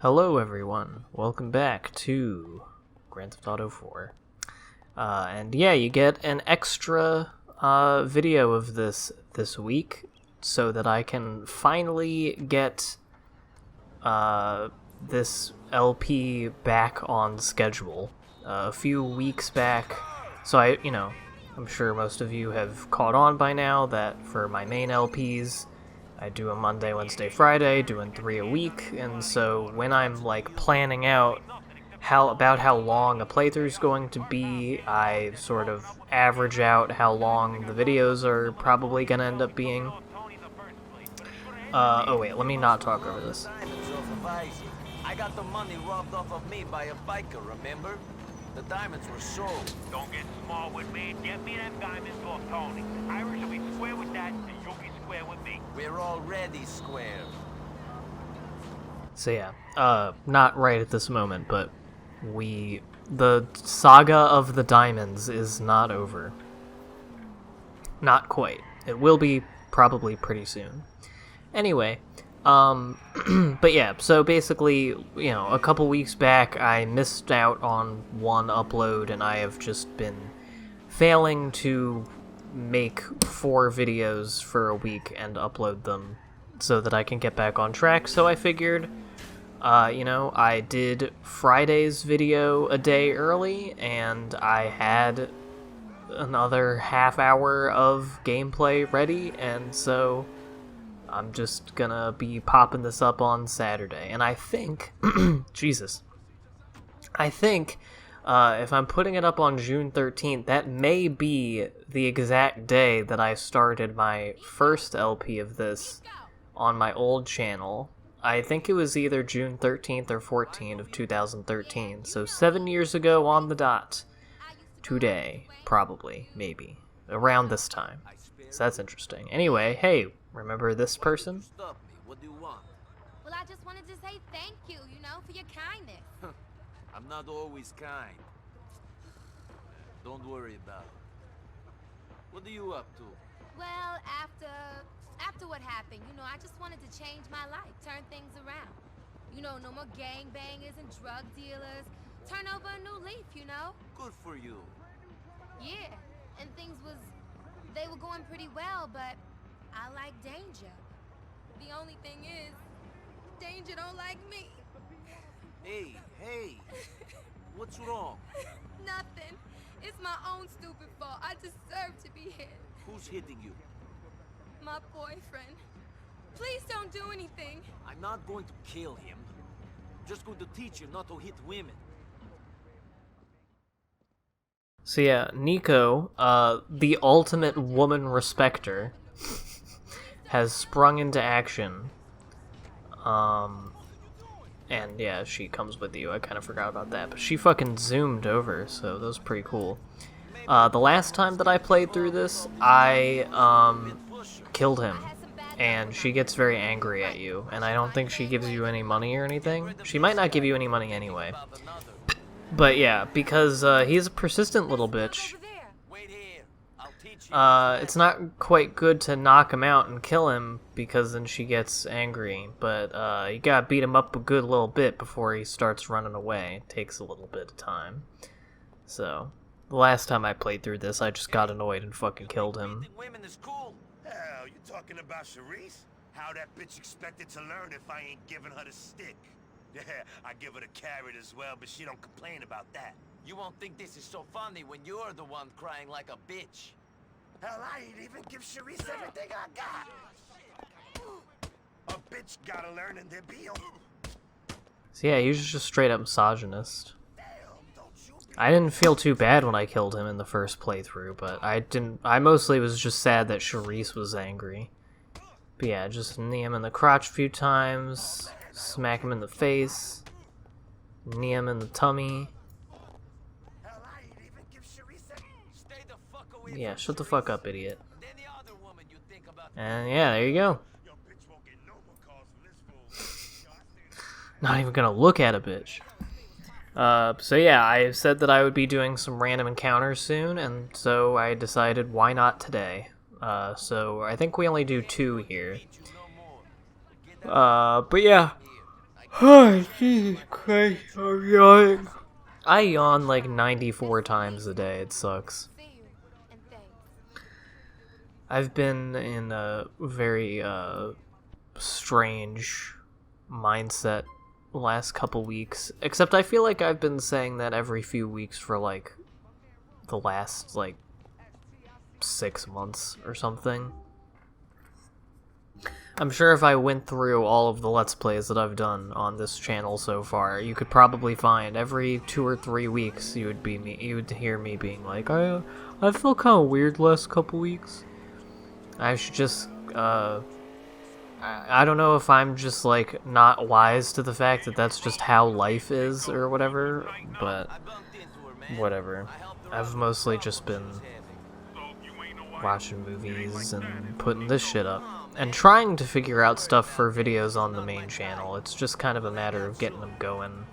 Hello everyone, welcome back to Grand Theft Auto 4. And yeah, you get an extra video of this week so that I can finally get this LP back on schedule. A few weeks back, so I'm sure most of you have caught on by now that for my main LPs, I do a Monday, Wednesday, Friday, doing 3 a week, and so when I'm like planning out how long a playthrough is going to be, I sort of average out how long the videos are probably going to end up being. Oh wait, let me not talk over this. I got the money robbed off of me by a biker, remember? The diamonds were sold. Don't get smart with me. Get me them diamonds off Tony. Irish will be square with that, and you'll be square with me. We're already square. So yeah, not right at this moment, but the saga of the diamonds is not over. Not quite. It will be probably pretty soon. Anyway, but yeah, so basically, a couple weeks back I missed out on one upload and I have just been failing to make 4 videos for a week and upload them so that I can get back on track. So I figured, I did Friday's video a day early and I had another half hour of gameplay ready, and so I'm just gonna be popping this up on Saturday. And I think, Jesus, I think if I'm putting it up on June 13th, that may be the exact day that I started my first LP of this on my old channel. I think it was either June 13th or 14th of 2013, so 7 years ago on the dot. Today, probably, maybe, around this time. So that's interesting. Anyway, hey, remember this person? Stop me. What do you want? Well, I just wanted to say thank you, for your kindness. I'm not always kind. Don't worry about it. What are you up to? Well, after what happened, I just wanted to change my life, turn things around. No more gangbangers and drug dealers. Turn over a new leaf, Good for you. Yeah, and they were going pretty well, but I like danger. The only thing is, danger don't like me. Hey. What's wrong? Nothing. It's my own stupid fault. I deserve to be hit. Who's hitting you? My boyfriend. Please don't do anything. I'm not going to kill him. I'm just going to teach you not to hit women. So yeah, Niko, the ultimate woman respecter, has sprung into action. And yeah, she comes with you. I kind of forgot about that, but she fucking zoomed over, so that was pretty cool. The last time that I played through this, I killed him, and she gets very angry at you, and I don't think she gives you any money or anything. She might not give you any money anyway. But yeah, because he's a persistent little bitch, Wait here. I'll teach you. it's not quite good to knock him out and kill him, because then she gets angry. But you gotta beat him up a good little bit before he starts running away. It takes a little bit of time. So, the last time I played through this, I just got annoyed and fucking killed him. Beating women is cool. Hell, you talking about Charisse? How that bitch expected to learn if I ain't giving her the stick? Yeah, I give her the carrot as well, but she don't complain about that. You won't think this is so funny when you're the one crying like a bitch. Hell, I ain't even give Charisse everything I got. A bitch gotta learn and then be on. So yeah, he was just straight up misogynist. Damn, don't you? I didn't feel too bad when I killed him in the first playthrough, but I mostly was just sad that Charisse was angry. But yeah, just knee him in the crotch a few times, smack him in the face, knee him in the tummy. Hell, I ain't even give Charisse Stay the fuck away Yeah, from shut the Charisse. fuck up, idiot. And any other woman you think about. And yeah, there you go. Yo, bitch won't get no more calls from this fool. Not even gonna look at a bitch. So yeah, I said that I would be doing some random encounters soon, and so I decided why not today. So I think we only do 2 here. But yeah, Oh, Jesus Christ, I'm yawning. I yawn like 94 times a day, it sucks. See you, and thanks. I've been in a very, strange mindset the last couple weeks. Except I feel like I've been saying that every few weeks for, like, the last, like, 6 months or something. I'm sure if I went through all of the Let's Plays that I've done on this channel so far, you could probably find every 2 or 3 weeks you would hear me being like, I feel kind of weird last couple weeks. I should just, I don't know if I'm just, like, not wise to the fact that that's just how life is or whatever, but whatever. I've mostly just been watching movies and putting this shit up. And trying to figure out stuff for videos on the main channel. It's just kind of a matter of getting them going.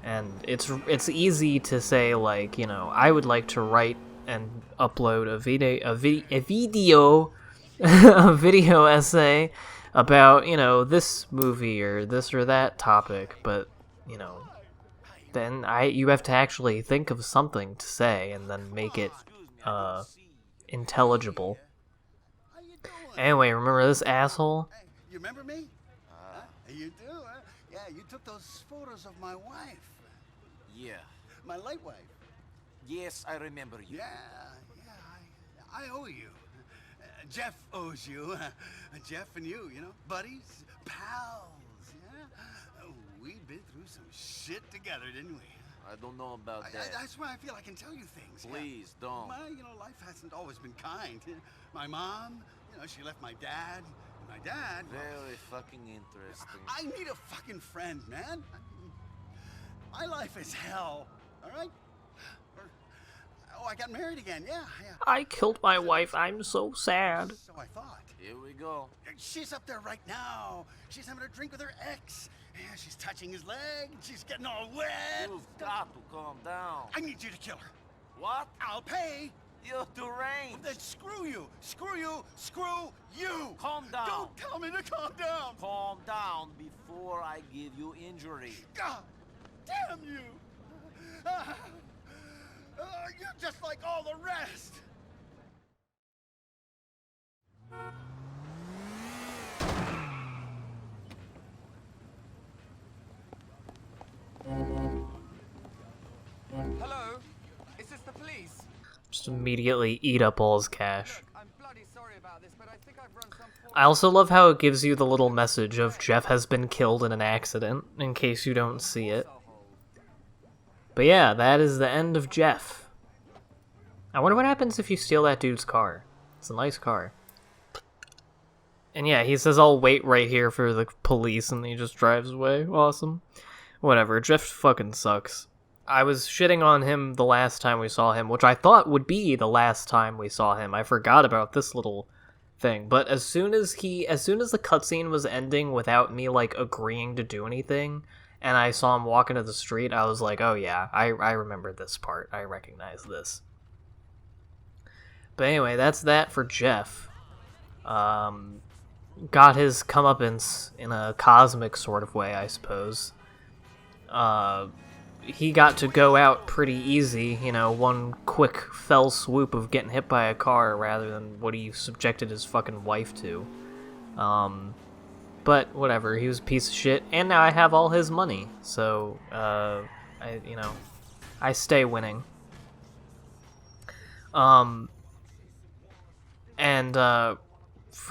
And it's easy to say, like, you know, I would like to write and upload a video essay about, you know, this movie or this or that topic, but, you know, then you have to actually think of something to say and then make it intelligible. Anyway, remember this asshole? Hey, you remember me? You do, huh? Yeah, you took those photos of my wife. Yeah. My late wife. Yes, I remember you. Yeah, I owe you. Jeff owes you. Jeff and you know, buddies, pals, yeah? We've been through some shit together, didn't we? I don't know about that. That's why I feel I can tell you things. Please, don't. You know, life hasn't always been kind. My mom, you know, she left my dad. And my dad... Very fucking interesting. I need a fucking friend, man. My life is hell, all right? Oh, I got married again, yeah. I killed my wife, I'm so sad. So I thought. Here we go. She's up there right now. She's having a drink with her ex. Yeah, she's touching his leg. She's getting all wet. You've got to calm down. I need you to kill her. What? I'll pay. You're deranged. Then screw you. Screw you. Screw you. Calm down. Don't tell me to calm down. Calm down before I give you injury. God damn you. You're just like all the rest. Hello? Is this the police? Just immediately eat up all his cash. Look, I'm bloody sorry about this, but I think I've run some I also love how it gives you the little message of Jeff has been killed in an accident, in case you don't see it. But yeah, that is the end of Jeff. I wonder what happens if you steal that dude's car. It's a nice car. And yeah, he says, I'll wait right here for the police, and he just drives away. Awesome. Whatever, Jeff fucking sucks. I was shitting on him the last time we saw him, which I thought would be the last time we saw him. I forgot about this little thing. But as soon as the cutscene was ending without me, like, agreeing to do anything, and I saw him walk into the street, I was like, oh yeah, I remember this part. I recognize this. But anyway, that's that for Jeff. Got his comeuppance in a cosmic sort of way, I suppose. He got to go out pretty easy, you know, one quick fell swoop of getting hit by a car rather than what he subjected his fucking wife to. But whatever, he was a piece of shit, and now I have all his money, so, I stay winning. For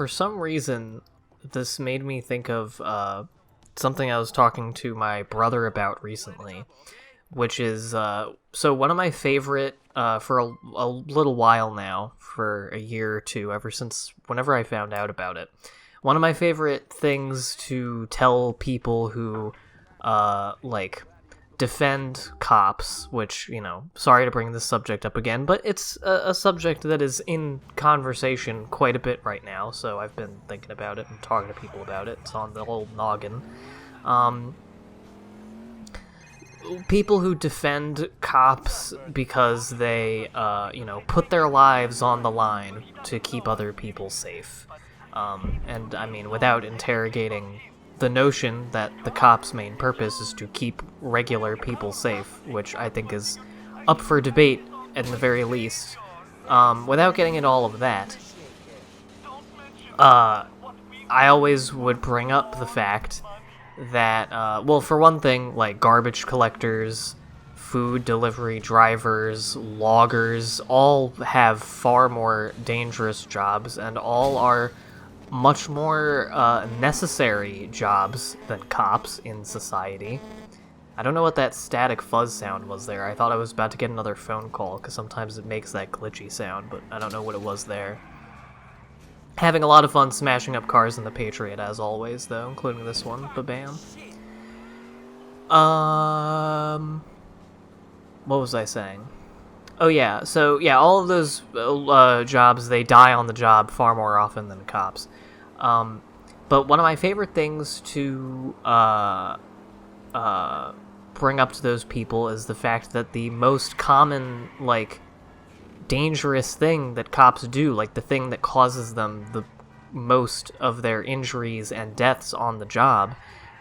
some reason, this made me think of, something I was talking to my brother about recently, which is, so one of my favorite, for a little while now, for a year or two, ever since whenever I found out about it, one of my favorite things to tell people who, defend cops, which, you know, sorry to bring this subject up again, but it's a subject that is in conversation quite a bit right now, so I've been thinking about it and talking to people about it. It's on the old noggin. People who defend cops because they, put their lives on the line to keep other people safe. And, I mean, without interrogating the notion that the cops' main purpose is to keep regular people safe, which I think is up for debate at the very least. Without getting into all of that, I always would bring up the fact that, well, for one thing, like, garbage collectors, food delivery drivers, loggers, all have far more dangerous jobs, and all are much more necessary jobs than cops in society. I don't know what that static fuzz sound was there. I thought I was about to get another phone call, because sometimes it makes that glitchy sound, but I don't know what it was there. Having a lot of fun smashing up cars in the Patriot, as always, though, including this one. Ba-bam. What was I saying? Oh, yeah. So, yeah, all of those jobs, they die on the job far more often than cops. But one of my favorite things to bring up to those people is the fact that the most common, like, dangerous thing that cops do, like the thing that causes them the most of their injuries and deaths on the job,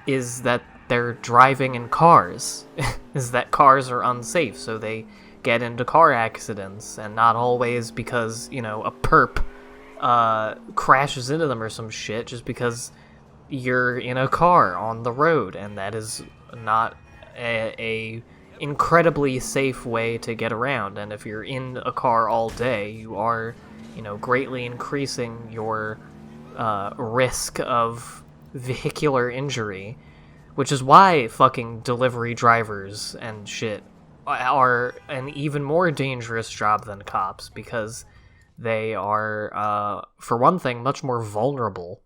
is that they're driving in cars. Is that cars are unsafe, so they get into car accidents, and not always because, you know, a perp crashes into them or some shit, just because you're in a car on the road, and that is not a incredibly safe way to get around. And if you're in a car all day, you are, you know, greatly increasing your risk of vehicular injury, which is why fucking delivery drivers and shit are an even more dangerous job than cops, because they are, for one thing, much more vulnerable.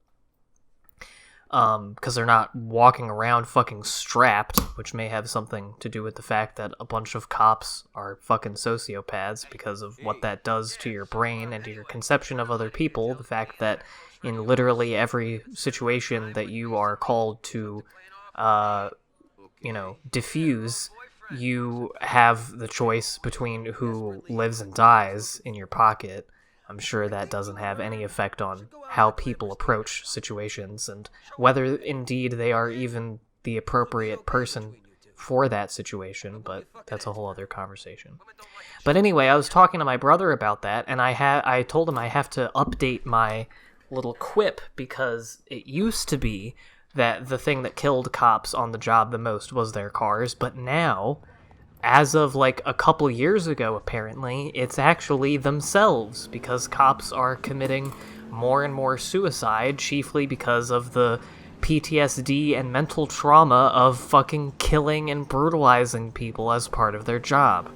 Because they're not walking around fucking strapped, which may have something to do with the fact that a bunch of cops are fucking sociopaths because of what that does to your brain and to your conception of other people. The fact that in literally every situation that you are called to, you know, diffuse, you have the choice between who lives and dies in your pocket. I'm sure that doesn't have any effect on how people approach situations and whether indeed they are even the appropriate person for that situation, but that's a whole other conversation. But anyway, I was talking to my brother about that, and I told him I have to update my little quip, because it used to be that the thing that killed cops on the job the most was their cars, but now, as of like a couple years ago, apparently, it's actually themselves, because cops are committing more and more suicide, chiefly because of the PTSD and mental trauma of fucking killing and brutalizing people as part of their job.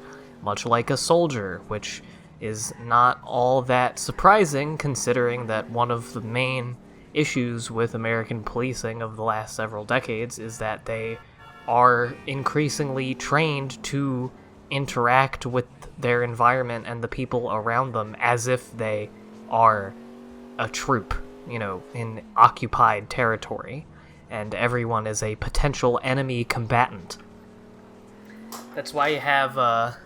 Much like a soldier, which is not all that surprising, considering that one of the main issues with American policing of the last several decades is that they are increasingly trained to interact with their environment and the people around them as if they are a troop, you know, in occupied territory, and everyone is a potential enemy combatant. That's why you have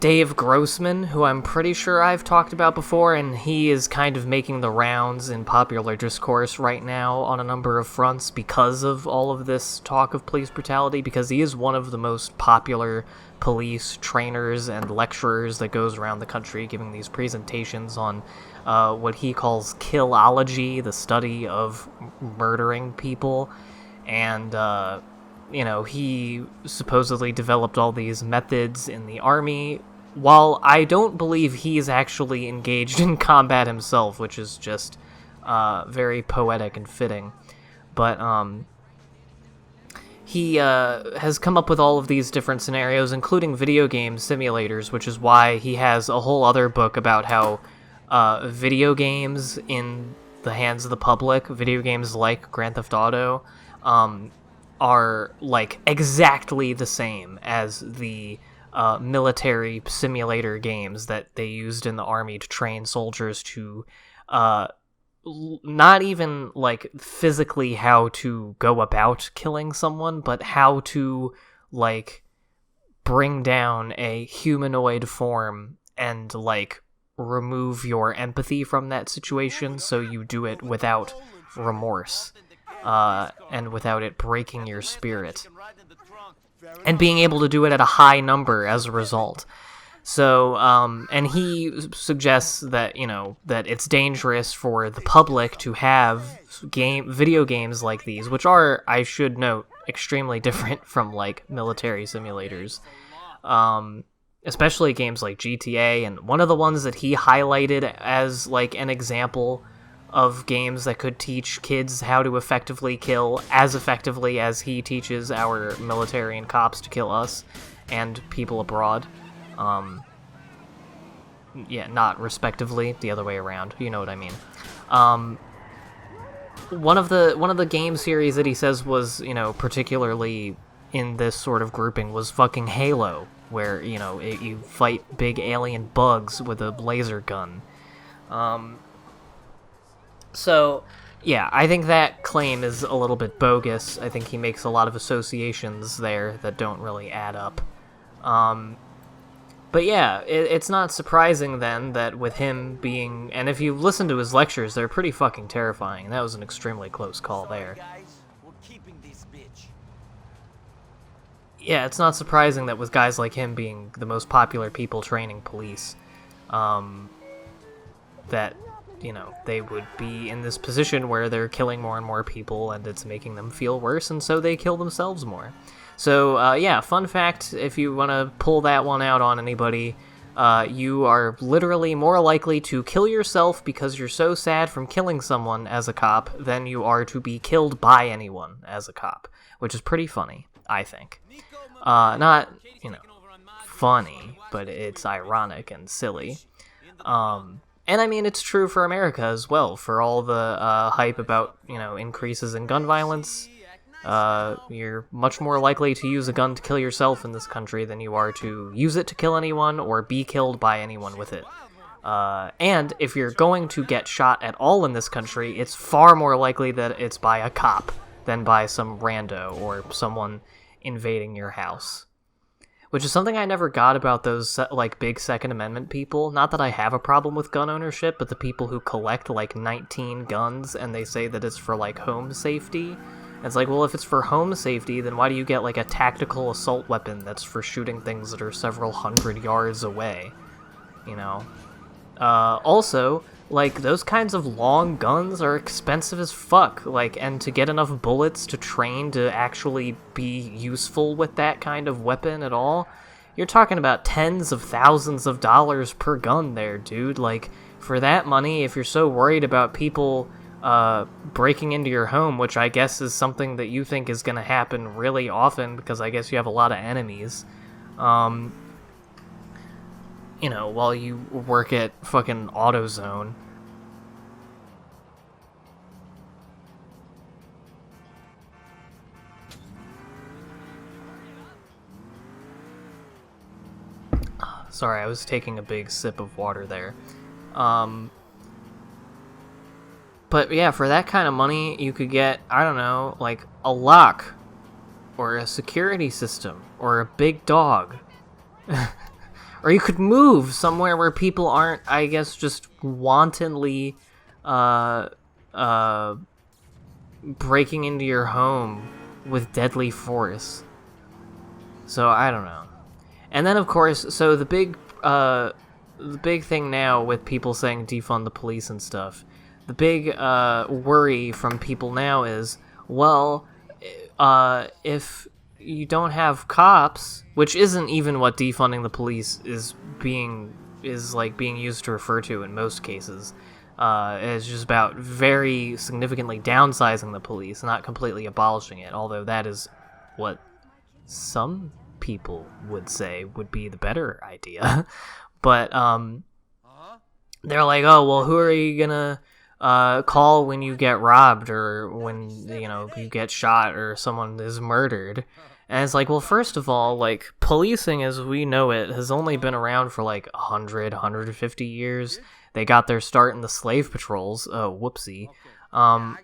Dave Grossman, who I'm pretty sure I've talked about before, and he is kind of making the rounds in popular discourse right now on a number of fronts because of all of this talk of police brutality, because he is one of the most popular police trainers and lecturers that goes around the country giving these presentations on what he calls killology, the study of murdering people. And you know, he supposedly developed all these methods in the army, while I don't believe he's actually engaged in combat himself, which is just very poetic and fitting. But he has come up with all of these different scenarios, including video game simulators, which is why he has a whole other book about how video games in the hands of the public, video games like Grand Theft Auto, are like exactly the same as the military simulator games that they used in the army to train soldiers to not even like physically how to go about killing someone, but how to like bring down a humanoid form and like remove your empathy from that situation so you do it without remorse. and without it breaking your spirit. And being able to do it at a high number as a result. So, and he suggests that, that it's dangerous for the public to have video games like these, which are, I should note, extremely different from, like, military simulators. Especially games like GTA, and one of the ones that he highlighted as, like, an example of games that could teach kids how to effectively kill as effectively as he teaches our military and cops to kill us and people abroad. Yeah, not respectively, the other way around. You know what I mean. One of the game series that he says was, particularly in this sort of grouping was fucking Halo, where, you fight big alien bugs with a laser gun. So, yeah, I think that claim is a little bit bogus. I think he makes a lot of associations there that don't really add up. But yeah, it's not surprising then that with him being... And if you listen to his lectures, they're pretty fucking terrifying. That was an extremely close call there. Yeah, it's not surprising that with guys like him being the most popular people training police, that, they would be in this position where they're killing more and more people and it's making them feel worse, and so they kill themselves more. So, yeah, fun fact, if you want to pull that one out on anybody, you are literally more likely to kill yourself because you're so sad from killing someone as a cop than you are to be killed by anyone as a cop, which is pretty funny, I think. Not, funny, but it's ironic and silly. And I mean, it's true for America as well, for all the hype about, increases in gun violence. You're much more likely to use a gun to kill yourself in this country than you are to use it to kill anyone or be killed by anyone with it. And if you're going to get shot at all in this country, it's far more likely that it's by a cop than by some rando or someone invading your house. Which is something I never got about those, big Second Amendment people. Not that I have a problem with gun ownership, but the people who collect, 19 guns and they say that it's for, home safety. It's like, well, if it's for home safety, then why do you get, a tactical assault weapon that's for shooting things that are several hundred yards away? Also, those kinds of long guns are expensive as fuck, and to get enough bullets to train to actually be useful with that kind of weapon at all, you're talking about tens of thousands of dollars per gun there, dude. For that money, if you're so worried about people breaking into your home, which I guess is something that you think is going to happen really often because I guess you have a lot of enemies, while you work at fucking AutoZone. Sorry, I was taking a big sip of water there. But yeah, for that kind of money, you could get, I don't know, a lock, or a security system, or a big dog. Or you could move somewhere where people aren't, I guess, just wantonly breaking into your home with deadly force. So, I don't know. And then, of course, so the big thing now with people saying defund the police and stuff, the big worry from people now is, well, if you don't have cops, which isn't even what defunding the police is being used to refer to in most cases. It's just about very significantly downsizing the police, not completely abolishing it, although that is what some people would say would be the better idea. But they're like, oh, well, who are you gonna call when you get robbed or when, you get shot or someone is murdered? And it's like, well, first of all, policing as we know it has only been around for 100, 150 years. They got their start in the slave patrols. Whoopsie. And,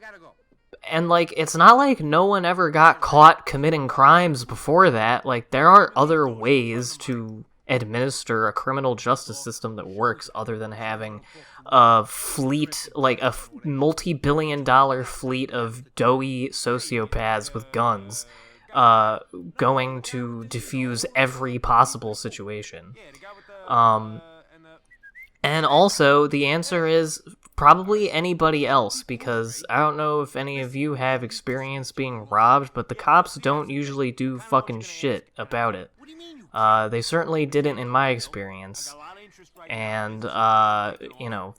it's not like no one ever got caught committing crimes before that. There are other ways to administer a criminal justice system that works other than having a fleet, like a multi-billion-dollar fleet of doughy sociopaths with guns, going to defuse every possible situation. And also, the answer is probably anybody else, because I don't know if any of you have experience being robbed, but the cops don't usually do fucking shit about it. They certainly didn't in my experience. And, you know,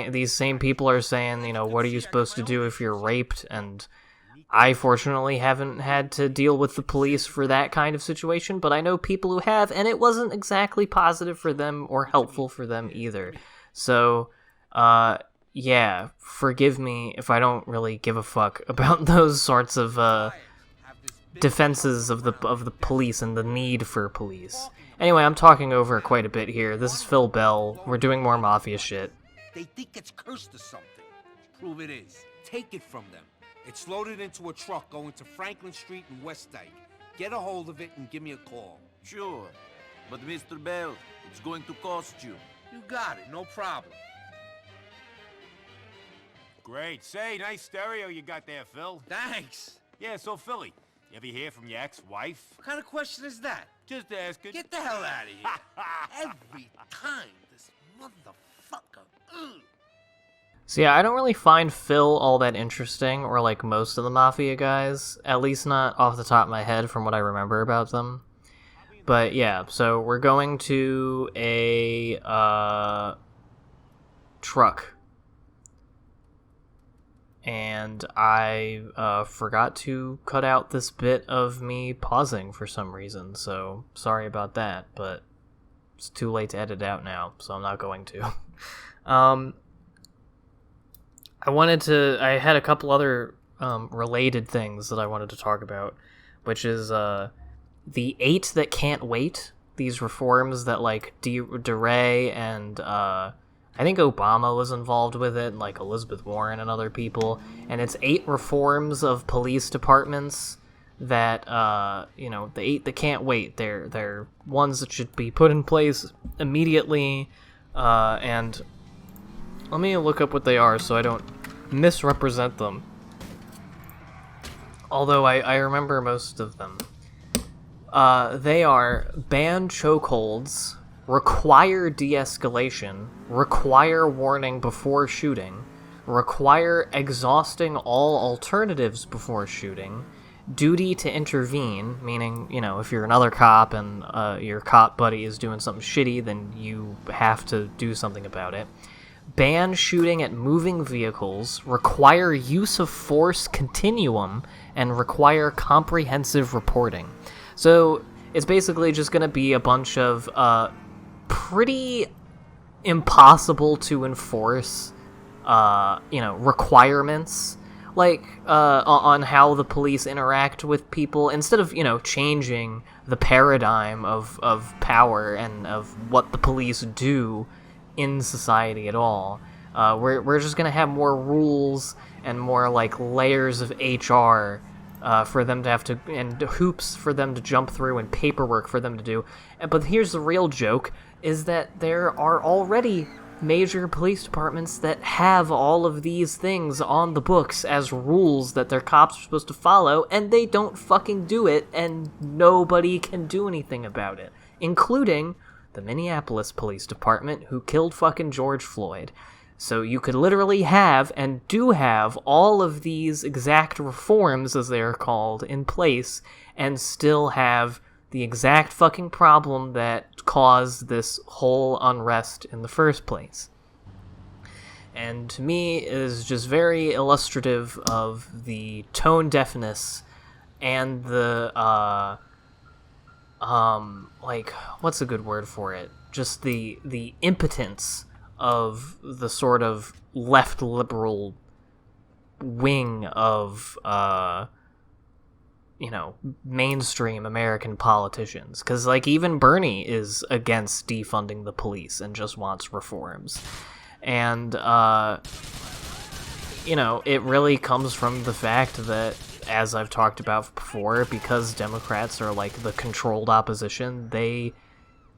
these same people are saying, you know, what are you supposed to do if you're raped? And I, fortunately, haven't had to deal with the police for that kind of situation, but I know people who have, and it wasn't exactly positive for them or helpful for them either. So, yeah, forgive me if I don't really give a fuck about those sorts of, defenses of the police and the need for police. Anyway, I'm talking over quite a bit here. This is Phil Bell. We're doing more Mafia shit. They think it's cursed or something. Prove it is. Take it from them. It's loaded into a truck going to Franklin Street and West Dyke. Get a hold of it and give me a call. Sure. But Mr. Bell, it's going to cost you. You got it, no problem. Great. Say, nice stereo you got there, Phil. Thanks. Yeah, so Philly, you ever hear from your ex-wife? What kind of question is that? Just asking. Get the hell out of here. Every time, this motherfucker. Ugh. So yeah, I don't really find Phil all that interesting, or like most of the Mafia guys, at least not off the top of my head from what I remember about them. But yeah, so we're going to a truck. And I forgot to cut out this bit of me pausing for some reason, so sorry about that, but it's too late to edit out now, so I'm not going to. I had a couple other related things that I wanted to talk about, which is the 8 that can't wait, these reforms that like DeRay and I think Obama was involved with it, like Elizabeth Warren and other people, and it's 8 reforms of police departments that, you know, the 8 that can't wait. They're ones that should be put in place immediately, and let me look up what they are so I don't misrepresent them. Although I remember most of them. They are ban chokeholds, require de-escalation, require warning before shooting, require exhausting all alternatives before shooting, duty to intervene, meaning, you know, if you're another cop and your cop buddy is doing something shitty, then you have to do something about it, ban shooting at moving vehicles, require use of force continuum, and require comprehensive reporting. So it's basically just going to be a bunch of pretty impossible to enforce, you know, requirements, like, on how the police interact with people, instead of, you know, changing the paradigm of power and of what the police do in society at all. We're just gonna have more rules and more, like, layers of HR, for them to have to, and hoops for them to jump through and paperwork for them to do. But here's the real joke, is that there are already major police departments that have all of these things on the books as rules that their cops are supposed to follow, and they don't fucking do it, and nobody can do anything about it, including the Minneapolis Police Department, who killed fucking George Floyd. So you could literally have, and do have, all of these exact reforms, as they are called, in place, and still have the exact fucking problem that caused this whole unrest in the first place. And to me, it is just very illustrative of the tone deafness and the, like, what's a good word for it? Just the impotence of the sort of left liberal wing of, you know, mainstream American politicians. Because, like, even Bernie is against defunding the police and just wants reforms. And, you know, it really comes from the fact that, as I've talked about before, because Democrats are, like, the controlled opposition, they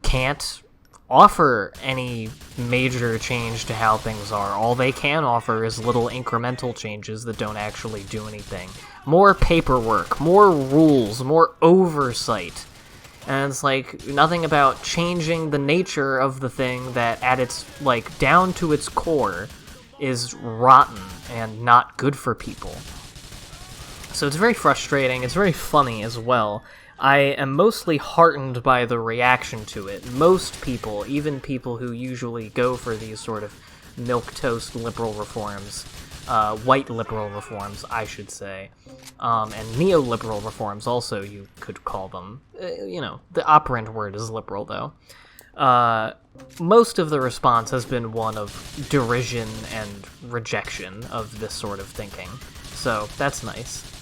can't offer any major change to how things are. All they can offer is little incremental changes that don't actually do anything. More paperwork, more rules, more oversight. And it's like nothing about changing the nature of the thing that at its, like, down to its core is rotten and not good for people. So it's very frustrating, it's very funny as well. I am mostly heartened by the reaction to it. Most people, even people who usually go for these sort of milquetoast liberal reforms, white liberal reforms, I should say, and neoliberal reforms also, you could call them. You know, the operant word is liberal, though. Most of the response has been one of derision and rejection of this sort of thinking. So, that's nice.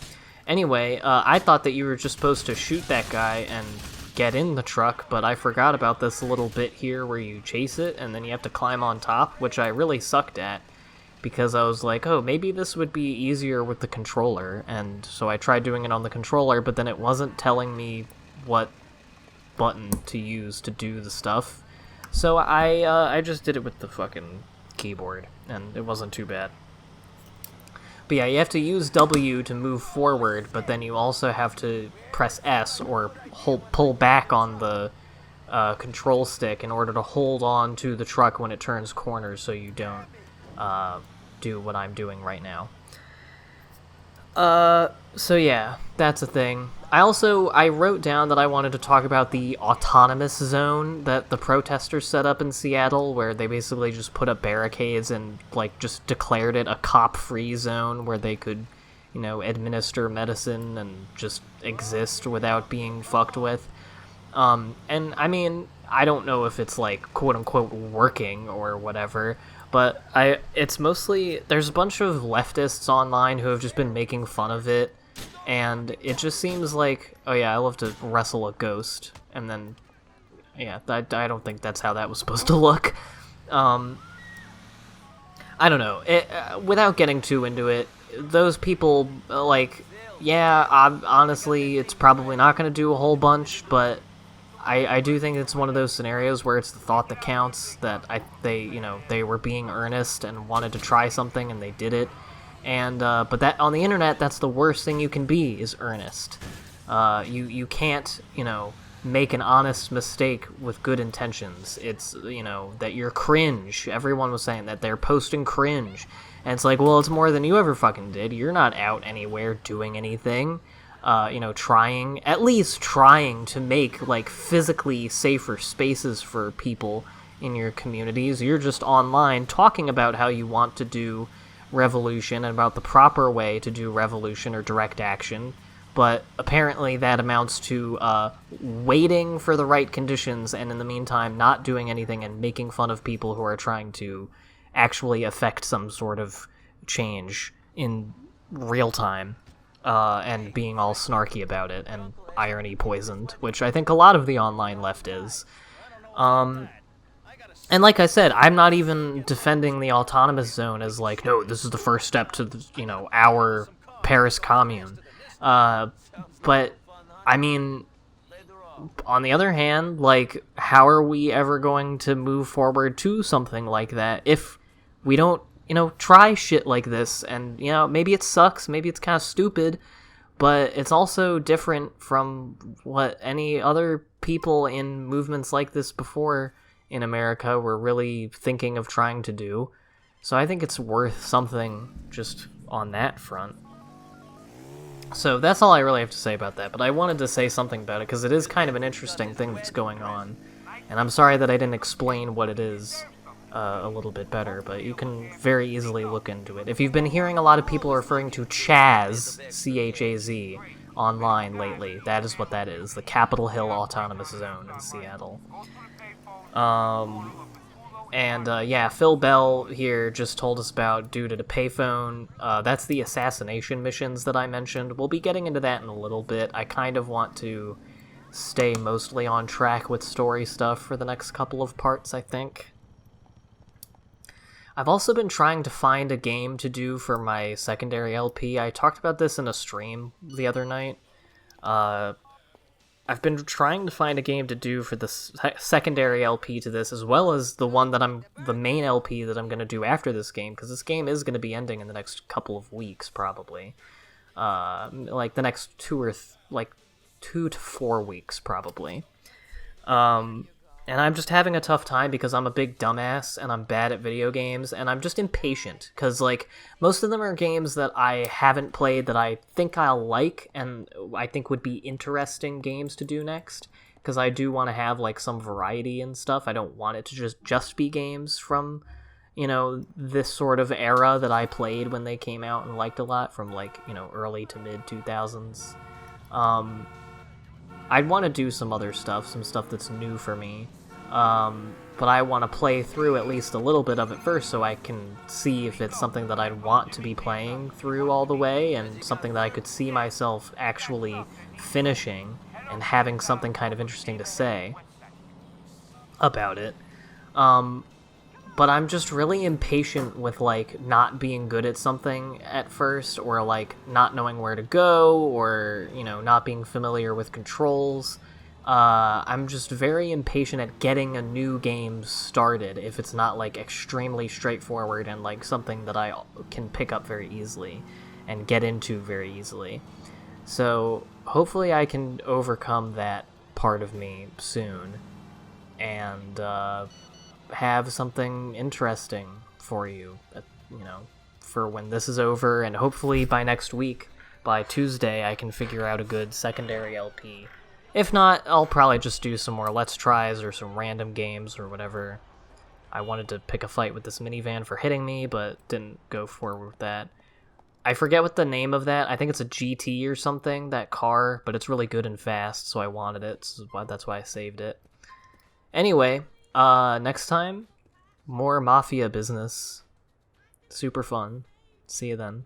Anyway, I thought that you were just supposed to shoot that guy and get in the truck, but I forgot about this little bit here where you chase it, and then you have to climb on top, which I really sucked at, because I was like, oh, maybe this would be easier with the controller, and so I tried doing it on the controller, but then it wasn't telling me what button to use to do the stuff, so I just did it with the fucking keyboard, and it wasn't too bad. But yeah, you have to use W to move forward, but then you also have to press S or pull back on the control stick in order to hold on to the truck when it turns corners so you don't do what I'm doing right now. So yeah, that's a thing. I wrote down that I wanted to talk about the autonomous zone that the protesters set up in Seattle, where they basically just put up barricades and, like, just declared it a cop-free zone where they could, you know, administer medicine and just exist without being fucked with. And, I mean, I don't know if it's, like, quote-unquote working or whatever, but it's mostly, there's a bunch of leftists online who have just been making fun of it, and it just seems like, oh yeah, I love to wrestle a ghost, and then, yeah, I don't think that's how that was supposed to look. I don't know, without getting too into it, those people, like, yeah, honestly, it's probably not going to do a whole bunch, but I do think it's one of those scenarios where it's the thought that counts, that they were being earnest and wanted to try something and they did it. And but that on the internet, that's the worst thing you can be, is earnest. You can't, make an honest mistake with good intentions. It's, that you're cringe. Everyone was saying that they're posting cringe. And it's like, well, it's more than you ever fucking did. You're not out anywhere doing anything. At least trying to make, like, physically safer spaces for people in your communities. You're just online talking about how you want to do revolution and about the proper way to do revolution or direct action, but apparently that amounts to waiting for the right conditions and in the meantime not doing anything and making fun of people who are trying to actually affect some sort of change in real time, and being all snarky about it and irony poisoned, which I think a lot of the online left is. And like I said, I'm not even defending the autonomous zone as like, no, this is the first step to, our Paris Commune. But, I mean, on the other hand, like, how are we ever going to move forward to something like that if we don't, try shit like this? And, maybe it sucks, maybe it's kind of stupid, but it's also different from what any other people in movements like this before in America were really thinking of trying to do. So I think it's worth something just on that front. So that's all I really have to say about that, but I wanted to say something about it because it is kind of an interesting thing that's going on, and I'm sorry that I didn't explain what it is a little bit better, but you can very easily look into it. If you've been hearing a lot of people referring to Chaz, C-H-A-Z, online lately, that is what that is, the Capitol Hill Autonomous Zone in Seattle. Phil Bell here just told us about Dude at a Payphone. That's the assassination missions that I mentioned. We'll be getting into that in a little bit. I kind of want to stay mostly on track with story stuff for the next couple of parts, I think. I've also been trying to find a game to do for my secondary LP. I talked about this in a stream the other night. I've been trying to find a game to do for the secondary LP to this, as well as the one that the main LP that I'm going to do after this game, because this game is going to be ending in the next couple of weeks, probably. Like the next 2 to 4 weeks, probably. And I'm just having a tough time because I'm a big dumbass and I'm bad at video games and I'm just impatient because, like, most of them are games that I haven't played that I think I'll like and I think would be interesting games to do next, because I do want to have, like, some variety and stuff. I don't want it to just be games from, you know, this sort of era that I played when they came out and liked a lot, from, like, you know, early to mid 2000s. I'd want to do some other stuff, some stuff that's new for me, but I want to play through at least a little bit of it first so I can see if it's something that I'd want to be playing through all the way, and something that I could see myself actually finishing and having something kind of interesting to say about it. But I'm just really impatient with, like, not being good at something at first, or, like, not knowing where to go, or, you know, not being familiar with controls. I'm just very impatient at getting a new game started if it's not, like, extremely straightforward and, like, something that I can pick up very easily and get into very easily. So hopefully I can overcome that part of me soon and have something interesting for you, you know, for when this is over, and hopefully by next week, by Tuesday, I can figure out a good secondary LP. If not, I'll probably just do some more Let's Tries or some random games or whatever. I wanted to pick a fight with this minivan for hitting me, but didn't go forward with that. I forget what the name of that. I think it's a GT or something, that car, but it's really good and fast, so I wanted it. So that's why I saved it. Anyway, next time, more Mafia business. Super fun. See you then.